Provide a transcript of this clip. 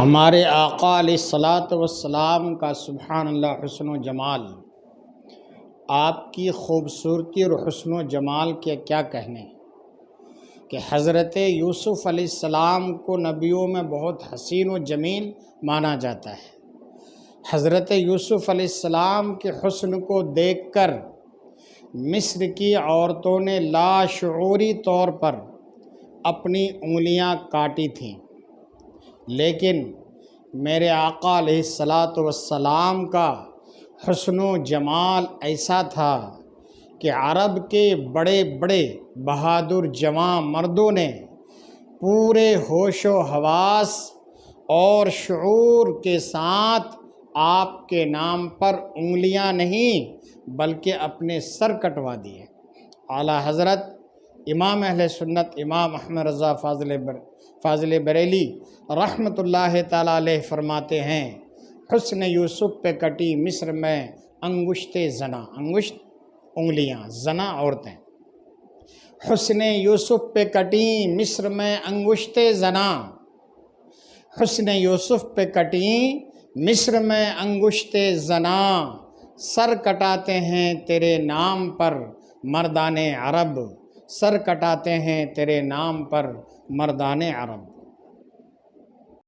ہمارے آقا علیہ الصلاۃ والسلام کا سبحان اللہ حسن و جمال، آپ کی خوبصورتی اور حسن و جمال کے کیا کہنے کہ حضرت یوسف علیہ السلام کو نبیوں میں بہت حسین و جمیل مانا جاتا ہے۔ حضرت یوسف علیہ السلام کے حسن کو دیکھ کر مصر کی عورتوں نے لاشعوری طور پر اپنی انگلیاں کاٹی تھیں، لیکن میرے آقا علیہ الصلاۃ والسلام کا حسن و جمال ایسا تھا کہ عرب کے بڑے بڑے بہادر جواں مردوں نے پورے ہوش و حواس اور شعور کے ساتھ آپ کے نام پر انگلیاں نہیں بلکہ اپنے سر کٹوا دیے۔ اعلیٰ حضرت امام اہل سنت امام احمد رضا فاضل بریلی رحمۃ اللہ تعالیٰ علیہ فرماتے ہیں، حسن یوسف پہ کٹی مصر میں انگشت زنا، انگشت انگلیاں، زنا عورتیں۔ حسن یوسف پہ کٹی مصر میں انگشت زنا، حسن یوسف پہ کٹی مصر میں انگشت زنا، سر کٹاتے ہیں تیرے نام پر مردان عرب، سر کٹاتے ہیں تیرے نام پر مردان عرب۔